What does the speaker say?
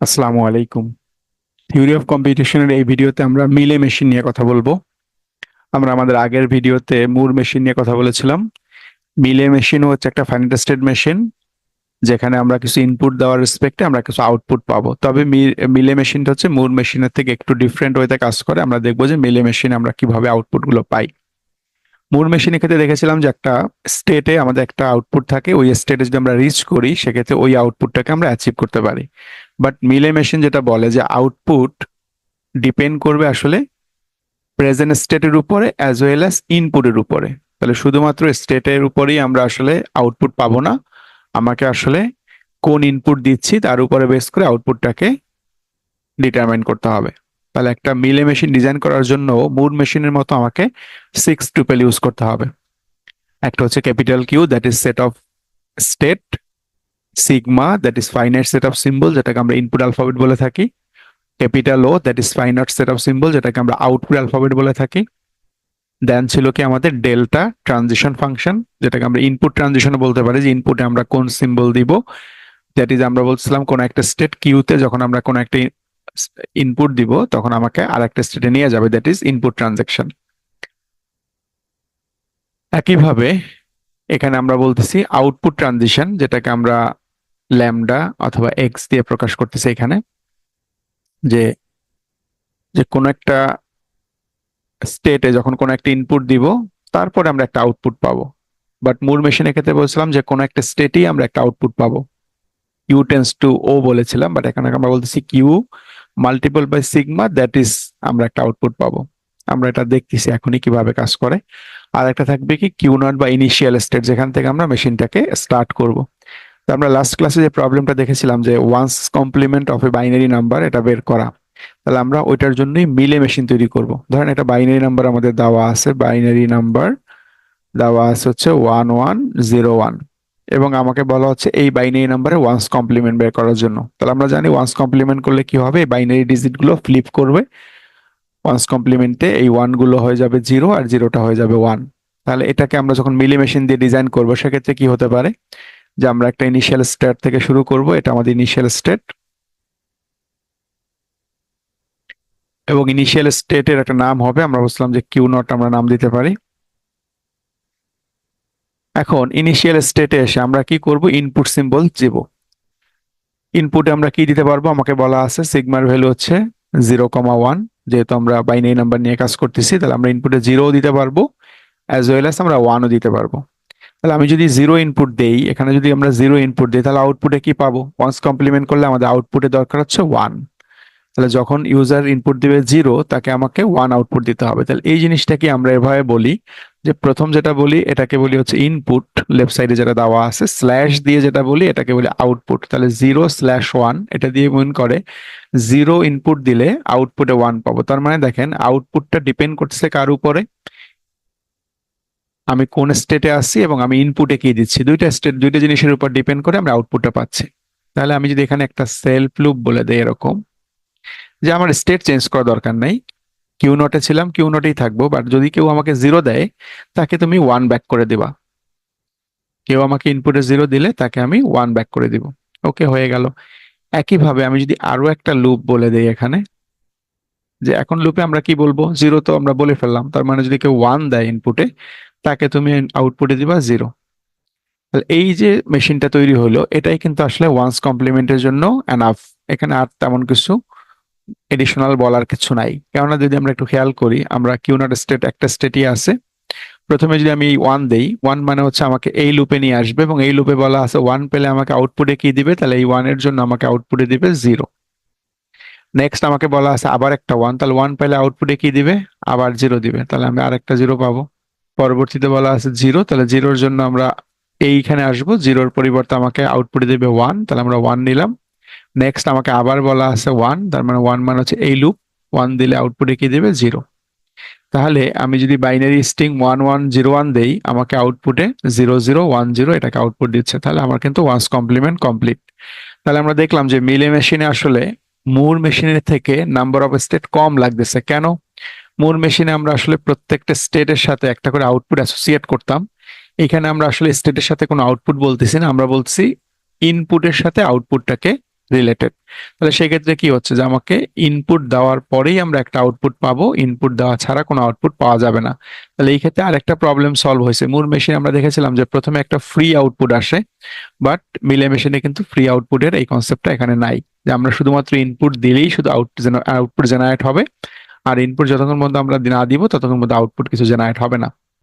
আসসালামু আলাইকুম। Theory of কম্পিটিশনের এই ভিডিওতে আমরা মিলে মেশিন নিয়ে কথা বলবো। আমরা আমাদের আগের ভিডিওতে মুর মেশিন নিয়ে কথা বলেছিলাম। মিলে মেশিন হচ্ছে একটা ফাইনাইট স্টেট মেশিন, যেখানে আমরা কিছু ইনপুট দেওয়ার রেসপেক্টে আমরা কিছু আউটপুট পাবো। তবে মিলে মেশিনটা হচ্ছে মুর মেশিনের থেকে একটু ডিফারেন্ট ওয়েতে কাজ করে। আমরা দেখবো যে মিলে মেশিনে আমরা কিভাবে আউটপুট গুলো পাই। মুর মেশিনের ক্ষেত্রে দেখেছিলাম যে একটা স্টেটে আমাদের একটা আউটপুট থাকে, ওই স্টেটে যদি আমরা রিচ করি সেক্ষেত্রে ওই আউটপুটটাকে আমরা অ্যাচিভ করতে পারি। বাট মিলে মেশিন যেটা বলে যে আউটপুট ডিপেন্ড করবে আসলে প্রেজেন্ট স্টেটের উপরে অ্যাজ ওয়েল অ্যাজ ইনপুটের উপরে। তাহলে শুধুমাত্র স্টেটের উপরেই আমরা আসলে আউটপুট পাবো না, আমাকে আসলে কোন ইনপুট দিচ্ছি তার উপরে বেস করে আউটপুটটাকে ডিটারমাইন করতে হবে। তাহলে একটা মিলে মেশিন ডিজাইন করার জন্য মুর মেশিনের মতো আমাকে 6 টুপেল ইউজ করতে হবে। একটা হচ্ছে capital Q, that is set of state; sigma, that is finite set of symbol, যেটাকে আমরা ইনপুট অ্যালফাবেট বলে থাকি; capital O, that is finite set of symbol, যেটাকে আমরা আউটপুট অ্যালফাবেট বলে থাকি। দেন ছিল কি আমাদের ডেল্টা ট্রানজিশন ফাংশন, যেটাকে আমরা ইনপুট ট্রানজিশন বলতে পারি, যে ইনপুটে আমরা কোন সিম্বল দিব। দ্যাট ইজ আমরা বলছিলাম কোন একটা স্টেট কিউতে যখন আমরা কোন একটা ইনপুট দিব তখন আমাকে আর একটা স্টেটে নিয়ে যাবে, দ্যাট ইজ ইনপুট ট্রানজেকশন। একইভাবে এখানে আমরা বলতেছি আউটপুট ট্রানজিশন, যেটাকে আমরা ল্যামডা অথবা এক্স দিয়ে প্রকাশ করতেছি এখানে, যে যে কোনো একটা স্টেটে যখন কোনো একটা ইনপুট দিব তারপরে আমরা একটা আউটপুট পাবো। বাট মুর মেশিনের ক্ষেত্রে বলছিলাম যে কোনো একটা স্টেটেই আমরা একটা আউটপুট পাবো। কিউ টেন্স টু ও বলেছিলাম, বাট এখানে আমরা বলতেছি Q multiple by sigma, that is আমরা একটা আউটপুট পাবো। আমরা এটা দেখতেছি এখনই কিভাবে কাজ করে। আর একটা থাকবে কি কিউ নট বা ইনিশিয়াল স্টেট, যেখান থেকে আমরা মেশিনটাকে স্টার্ট করব। তো আমরা লাস্ট ক্লাসে যে প্রবলেমটা দেখেছিলাম যে one's complement of a binary number, এটা বের করা। তাহলে আমরা ওইটার জন্যই মিলে মেশিন তৈরি করব। ধরেন একটা বাইনারি নাম্বার আমাদের দেওয়া আছে, বাইনারি নাম্বার দেওয়া আছে হচ্ছে 1101, এবং আমাকে বলা হচ্ছে এই বাইনারি নাম্বারে ওয়ান্স কমপ্লিমেন্ট বের করার জন্য। তাহলে আমরা জানি ওয়ান্স কমপ্লিমেন্ট করলে কি হবে, বাইনারি ডিজিট গুলো ফ্লিপ করবে। ওয়ান্স কমপ্লিমেন্টে এই ওয়ান গুলো হয়ে যাবে জিরো আর জিরোটা হয়ে যাবে ওয়ান। তাহলে এটাকে আমরা যখন মিলি মেশিন দিয়ে ডিজাইন করবো সেক্ষেত্রে কি হতে পারে, যে আমরা একটা ইনিশিয়াল স্টেট থেকে শুরু করব, এটা আমাদের ইনিশিয়াল স্টেট, এবং ইনিশিয়াল স্টেটের একটা নাম হবে, আমরা বলছিলাম যে কিউ নট আমরা নাম দিতে পারি। এখন ইনিশিয়াল স্টেটে এসে আমরা কি করব, ইনপুট সিম্বল দিব। ইনপুটে আমরা কি দিতে পারবো, আমাকে বলা আছে সিগমার ভ্যালু হচ্ছে 0,1, যেহেতু আমরা বাইনারি নাম্বার নিয়ে কাজ করতেছি তাহলে আমরা ইনপুটে জিরো দিতে পারবো, অ্যাজ ওয়েল অ্যাজ আমরা ওয়ানও দিতে পারবো। তাহলে আমি যদি জিরো ইনপুট দেই, এখানে যদি আমরা জিরো ইনপুট দিই তাহলে আউটপুটে কি পাবো, ওয়ান্স কমপ্লিমেন্ট করলে আমাদের আউটপুটে দরকার হচ্ছে ওয়ান। তাহলে যখন ইউজার ইনপুট দিবে জিরো, তাকে আমাকে ওয়ান আউটপুট দিতে হবে। তাহলে এই জিনিসটাকে আমরা এভাবে বলি, যে প্রথম যেটা বলি এটাকে বলি হচ্ছে ইনপুট, লেফট সাইডে যেটা দেওয়া আছে স্ল্যাশ দিয়ে যেটা বলি এটাকে বলি আউটপুট। তাহলে 0/1 এটা দিয়ে মনে করে জিরো ইনপুট দিলে আউটপুটে ওয়ান পাবো। তার মানে দেখেন আউটপুটটা ডিপেন্ড করতেছে কার উপরে, আমি কোন স্টেটে আছি এবং আমি ইনপুটে কি দিচ্ছি, দুইটা স্টেট দুইটা জিনিসের উপর ডিপেন্ড করে আমরা আউটপুটটা পাচ্ছি। তাহলে আমি যদি এখানে একটা সেলফ লুপ বলে দেই এরকম, যে আমার স্টেট চেঞ্জ করা দরকার নাই, কিউ নটে ছিলাম কিউ নটেই থাকবো, বাট যদি কেউ আমাকে জিরো দেয় তাকে তুমি ওয়ান ব্যাক করে দিবা। কেউ আমাকে ইনপুটে জিরো দিলে তাকে আমি ওয়ান ব্যাক করে দিব। ওকে, হয়ে গেল। একইভাবে আমি যদি আরো একটা লুপ বলে দেই এখানে, যে এখন লুপে আমরা কি বলবো, জিরো তো আমরা বলে ফেললাম, তার মানে যদি কেউ ওয়ান দেয় ইনপুটে তাকে তুমি আউটপুটে দিবা জিরো। তাহলে এই যে মেশিনটা তৈরি হলো এটাই কিন্তু আসলে ওয়ান্স কমপ্লিমেন্টের জন্য এনাফ। এখানে আর তেমন কিছু এডিশনাল বলার কিছু নাই, কেননা যদি আমরা একটু খেয়াল করি, আমরা কিউ নট স্টেট একটা স্টেটই আছে। প্রথমে যদি আমি ওয়ান দেই, ওয়ান মানে হচ্ছে আমাকে এই লুপে নিয়ে আসবে, এবং এই লুপে বলা আছে ওয়ান পেলে আমাকে আউটপুটে কি দিবে, তাহলে এই ওয়ানের জন্য আমাকে আউটপুটে দিবে জিরো। নেক্সট আমাকে বলা আছে আবার একটা ওয়ান, তাহলে ওয়ান পেলে আউটপুটে কি দিবে, আবার জিরো দিবে, তাহলে আমি আরেকটা জিরো পাবো। পরবর্তীতে বলা আছে জিরো, তাহলে জিরোর জন্য আমরা এইখানে আসবো, জিরোর পরিবর্তে আমাকে আউটপুটে দিবে ওয়ান, তাহলে আমরা ওয়ান নিলাম। নেক্সট আমাকে আবার বলা আছে ওয়ান, তার মানে ওয়ান মানে হচ্ছে এই লুপ, ওয়ান দিলে আউটপুটে কি দিবে, জিরো। তাহলে আমি যদি বাইনারি স্ট্রিং 1101 দেই, আমাকে আউটপুটে 0010 এটাকে আউটপুট দিচ্ছে। তাহলে আমার কিন্তু ওয়ান্স কমপ্লিমেন্ট কমপ্লিট। তাহলে আমরা দেখলাম যে মিলে মেশিনে আসলে মুর মেশিনের থেকে নাম্বার অফ স্টেট কম লাগতেছে। কেন? মুর মেশিনে আমরা আসলে প্রত্যেকটা স্টেটের সাথে একটা করে আউটপুট অ্যাসোসিয়েট করতাম। এখানে আমরা আসলে স্টেটের সাথে কোনো আউটপুট বলতেছি না, আমরা বলছি ইনপুটের সাথে আউটপুটটাকে রিলেটেড। তাহলে সেক্ষেত্রে কি হচ্ছে যে আমাকে ইনপুট দেওয়ার পরেই আমরা একটা আউটপুট পাবো, ইনপুট দেওয়া ছাড়া কোনো আউটপুট পাওয়া যাবে না। তাহলে এই ক্ষেত্রে আরেকটা প্রবলেম সলভ হয়েছে। মুর মেশিন আমরা দেখেছিলাম যে প্রথমে একটা ফ্রি আউটপুট আসে, বাট মিলে মেশিনে কিন্তু ফ্রি আউটপুটের এই কনসেপ্টটা এখানে নাই, যে আমরা শুধুমাত্র ইনপুট দিলেই শুধু আউটপুট জেনারেট হবে, আর ইনপুট যতক্ষণ পর্যন্ত আমরা না দিব ততক্ষণ পর্যন্ত আউটপুট কিছু জেনারেট হবে না।